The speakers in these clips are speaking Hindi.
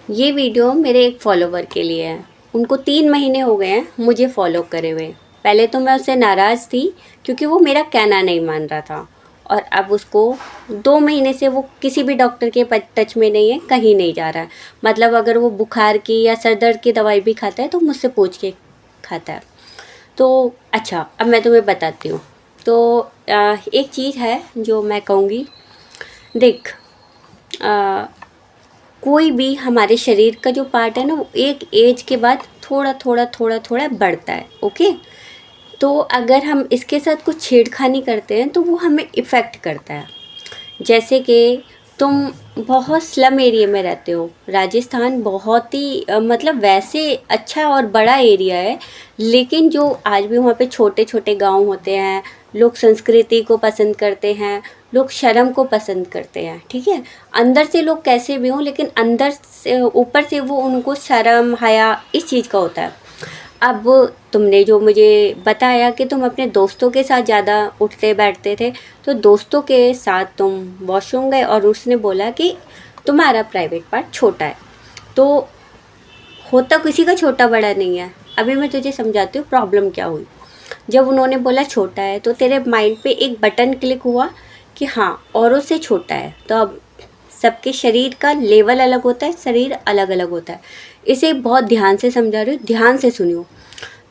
ये वीडियो मेरे एक फॉलोवर के लिए है। उनको 3 महीने हो गए हैं मुझे फॉलो करे हुए। पहले तो मैं उससे नाराज़ थी क्योंकि वो मेरा कहना नहीं मान रहा था, और अब उसको 2 महीने से वो किसी भी डॉक्टर के टच में नहीं है, कहीं नहीं जा रहा है। मतलब अगर वो बुखार की या सर दर्द की दवाई भी खाता है तो मुझसे पूछ के खाता है। तो अच्छा, अब मैं तुम्हें बताती हूँ। तो एक चीज़ है जो मैं कहूँगी। देख, कोई भी हमारे शरीर का जो पार्ट है ना, वो एक एज के बाद थोड़ा थोड़ा थोड़ा थोड़ा बढ़ता है। ओके, तो अगर हम इसके साथ कुछ छेड़खानी करते हैं तो वो हमें इफ़ेक्ट करता है। जैसे कि तुम बहुत स्लम एरिया में रहते हो। राजस्थान बहुत ही मतलब वैसे अच्छा और बड़ा एरिया है, लेकिन जो आज भी वहाँ पे छोटे छोटे गांव होते हैं, लोग संस्कृति को पसंद करते हैं, लोग शर्म को पसंद करते हैं। ठीक है, अंदर से लोग कैसे भी हों, लेकिन अंदर से ऊपर से वो उनको शर्म हया इस चीज़ का होता है। अब तुमने जो मुझे बताया कि तुम अपने दोस्तों के साथ ज़्यादा उठते बैठते थे, तो दोस्तों के साथ तुम वॉशरूम गए और उसने बोला कि तुम्हारा प्राइवेट पार्ट छोटा है। तो होता किसी का छोटा बड़ा नहीं है। अभी मैं तुझे समझाती हूँ प्रॉब्लम क्या हुई। जब उन्होंने बोला छोटा है तो तेरे माइंड पे एक बटन क्लिक हुआ कि हाँ, औरों से छोटा है। तो अब सबके शरीर का लेवल अलग होता है, शरीर अलग अलग होता है। इसे बहुत ध्यान से समझा रही हूँ, ध्यान से सुनियो।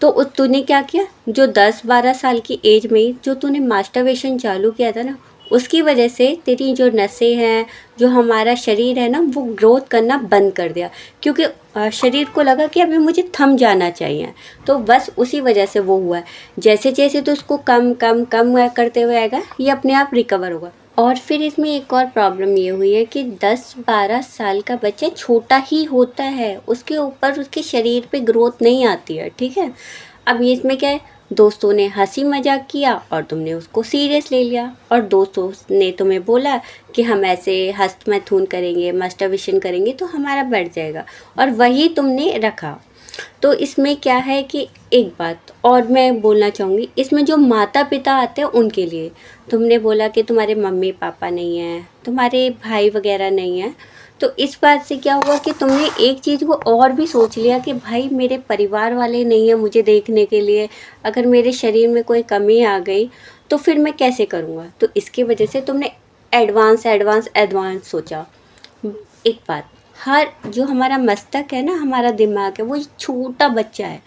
तो तूने क्या किया, जो 10-12 साल की एज में जो तूने मास्टरबेशन चालू किया था ना, उसकी वजह से तेरी जो नसें हैं, जो हमारा शरीर है ना, वो ग्रोथ करना बंद कर दिया। क्योंकि शरीर को लगा कि अभी मुझे थम जाना चाहिए, तो बस उसी वजह से वो हुआ है। जैसे जैसे तो उसको कम कम कम करते हुए आएगा, ये अपने आप रिकवर होगा। और फिर इसमें एक और प्रॉब्लम ये हुई है कि 10-12 साल का बच्चा छोटा ही होता है, उसके ऊपर उसके शरीर पे ग्रोथ नहीं आती है। ठीक है, अब ये इसमें क्या है, दोस्तों ने हंसी मजाक किया और तुमने उसको सीरियस ले लिया, और दोस्तों ने तुम्हें बोला कि हम ऐसे हस्तमैथुन करेंगे, मास्टरबेशन करेंगे तो हमारा बढ़ जाएगा, और वही तुमने रखा। तो इसमें क्या है कि एक बात और मैं बोलना चाहूँगी, इसमें जो माता पिता आते हैं उनके लिए। तुमने बोला कि तुम्हारे मम्मी पापा नहीं हैं, तुम्हारे भाई वगैरह नहीं हैं। तो इस बात से क्या हुआ कि तुमने एक चीज़ को और भी सोच लिया कि भाई मेरे परिवार वाले नहीं हैं मुझे देखने के लिए, अगर मेरे शरीर में कोई कमी आ गई तो फिर मैं कैसे करूँगा। तो इसकी वजह से तुमने एडवांस एडवांस एडवांस सोचा। एक बात, हर जो हमारा मस्तक है ना, हमारा दिमाग है, वो छोटा बच्चा है।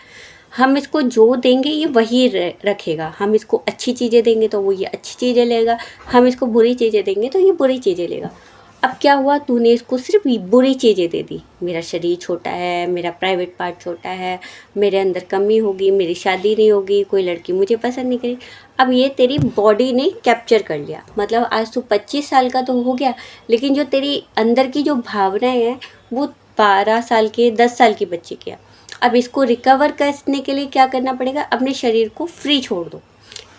हम इसको जो देंगे ये वही रखेगा। हम इसको अच्छी चीज़ें देंगे तो वो ये अच्छी चीज़ें लेगा, हम इसको बुरी चीज़ें देंगे तो ये बुरी चीज़ें लेगा। अब क्या हुआ, तूने इसको सिर्फ बुरी चीज़ें दे दी। मेरा शरीर छोटा है, मेरा प्राइवेट पार्ट छोटा है, मेरे अंदर कमी होगी, मेरी शादी नहीं होगी, कोई लड़की मुझे पसंद नहीं करेगी। अब ये तेरी बॉडी ने कैप्चर कर लिया। मतलब आज तू 25 साल का तो हो गया, लेकिन जो तेरी अंदर की जो भावनाएं हैं वो 12 साल के 10 साल के बच्चे की है। अब इसको रिकवर करने के लिए क्या करना पड़ेगा, अपने शरीर को फ्री छोड़ दो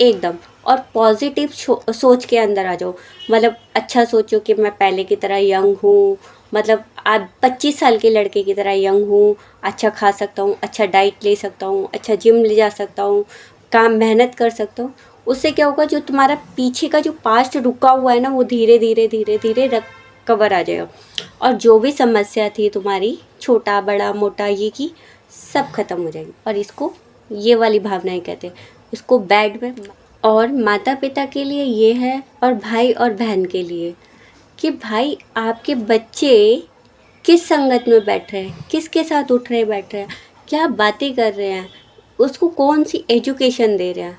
एकदम, और पॉजिटिव सोच के अंदर आ जाओ। मतलब अच्छा सोचो कि मैं पहले की तरह यंग हूँ, मतलब आज 25 साल के लड़के की तरह यंग हूँ, अच्छा खा सकता हूँ, अच्छा डाइट ले सकता हूँ, अच्छा जिम ले जा सकता हूँ, काम मेहनत कर सकता हूँ। उससे क्या होगा, जो तुम्हारा पीछे का जो पास्ट रुका हुआ है ना, वो धीरे धीरे धीरे धीरे रिकवर आ जाएगा। और जो भी समस्या थी तुम्हारी, छोटा बड़ा मोटा ये की, सब खत्म हो जाएगी। और इसको ये वाली भावनाएं कहते हैं, इसको बैड में। और माता पिता के लिए ये है, और भाई और बहन के लिए, कि भाई आपके बच्चे किस संगत में बैठ रहे हैं, किसके साथ उठ रहे बैठ रहे हैं, क्या बातें कर रहे हैं, उसको कौन सी एजुकेशन दे रहे हैं।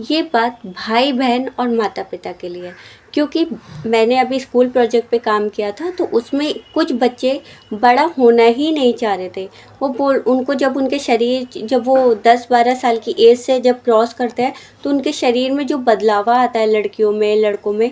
ये बात भाई बहन और माता पिता के लिए है। क्योंकि मैंने अभी स्कूल प्रोजेक्ट पे काम किया था, तो उसमें कुछ बच्चे बड़ा होना ही नहीं चाह रहे थे। वो बोल उनको जब उनके शरीर, जब वो 10-12 साल की एज से जब क्रॉस करते हैं, तो उनके शरीर में जो बदलाव आता है लड़कियों में लड़कों में,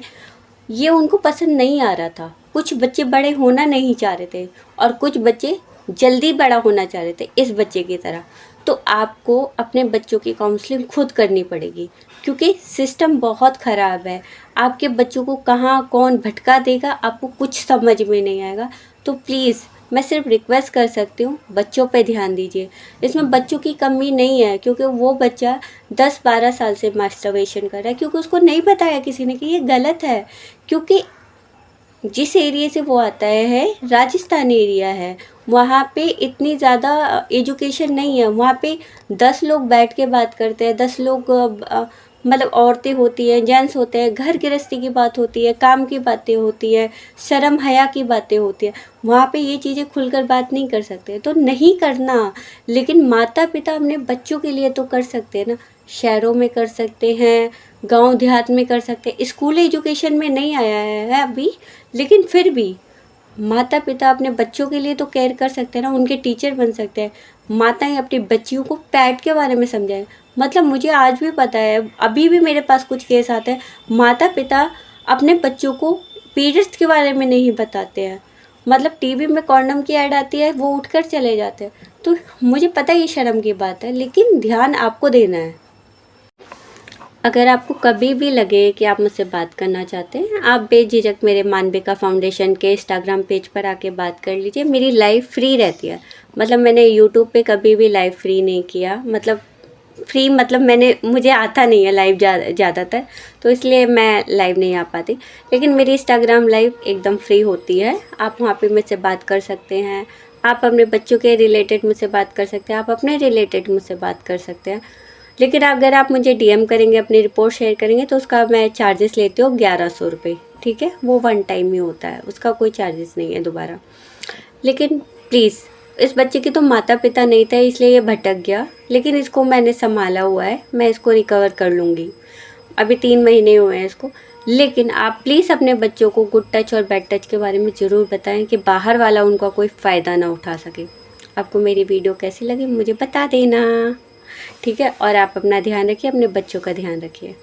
ये उनको पसंद नहीं आ रहा था। कुछ बच्चे बड़े होना नहीं चाह रहे थे, और कुछ बच्चे जल्दी बड़ा होना चाह रहे थे इस बच्चे की तरह। तो आपको अपने बच्चों की काउंसलिंग खुद करनी पड़ेगी, क्योंकि सिस्टम बहुत ख़राब है। आपके बच्चों को कहाँ कौन भटका देगा, आपको कुछ समझ में नहीं आएगा। तो प्लीज़ मैं सिर्फ रिक्वेस्ट कर सकती हूँ, बच्चों पे ध्यान दीजिए। इसमें बच्चों की कमी नहीं है, क्योंकि वो बच्चा 10-12 साल से मास्टरबेशन कर रहा है क्योंकि उसको नहीं बताया किसी ने कि ये गलत है। क्योंकि जिस एरिया से वो आता है राजस्थान एरिया है, वहाँ पे इतनी ज़्यादा एजुकेशन नहीं है। वहाँ पे 10 लोग बैठ के बात करते हैं, 10 लोग मतलब औरतें होती हैं, जेंट्स होते हैं, घर गृहस्थी की बात होती है, काम की बातें होती है, शर्म हया की बातें होती है। वहाँ पे ये चीज़ें खुलकर बात नहीं कर सकते, तो नहीं करना। लेकिन माता पिता अपने बच्चों के लिए तो कर सकते हैं ना। शहरों में कर सकते हैं, गांव देहात में कर सकते हैं। स्कूल एजुकेशन में नहीं आया है अभी, लेकिन फिर भी माता पिता अपने बच्चों के लिए तो केयर कर सकते हैं ना, उनके टीचर बन सकते हैं। माताएं अपनी बच्चियों को पैड के बारे में समझाएं। मतलब मुझे आज भी पता है, अभी भी मेरे पास कुछ केस आते हैं, माता पिता अपने बच्चों को पीरियड्स के बारे में नहीं बताते हैं। मतलब टीवी में कॉन्डम की ऐड आती है, वो उठकर चले जाते हैं। तो मुझे पता है ये शर्म की बात है, लेकिन ध्यान आपको देना है। अगर आपको कभी भी लगे कि आप मुझसे बात करना चाहते हैं, आप बेझिझक मेरे मानविका फाउंडेशन के इंस्टाग्राम पेज पर आके बात कर लीजिए। मेरी लाइव फ्री रहती है। मतलब मैंने यूट्यूब पे कभी भी लाइव फ्री नहीं किया। मतलब फ्री मतलब मुझे आता नहीं है लाइव ज़्यादातर, तो इसलिए मैं लाइव नहीं आ पाती। लेकिन मेरी इंस्टाग्राम लाइव एकदम फ्री होती है। आप वहाँ पे मुझसे बात कर सकते हैं। आप अपने बच्चों के रिलेटेड मुझसे बात कर सकते हैं, आप अपने रिलेटेड मुझसे बात कर सकते हैं। लेकिन अगर आप मुझे डीएम करेंगे, अपनी रिपोर्ट शेयर करेंगे, तो उसका मैं चार्जेस लेती हूँ 1100 रुपये। ठीक है, वो वन टाइम ही होता है, उसका कोई चार्जेस नहीं है दोबारा। लेकिन प्लीज़, इस बच्चे के तो माता पिता नहीं थे, इसलिए ये भटक गया, लेकिन इसको मैंने संभाला हुआ है, मैं इसको रिकवर कर लूँगी। अभी 3 महीने हुए हैं इसको। लेकिन आप प्लीज़ अपने बच्चों को गुड टच और बैड टच के बारे में ज़रूर बताएं कि बाहर वाला उनका कोई फ़ायदा ना उठा सके। आपको मेरी वीडियो कैसी लगी मुझे बता देना, ठीक है? और आप अपना ध्यान रखिए, अपने बच्चों का ध्यान रखिए।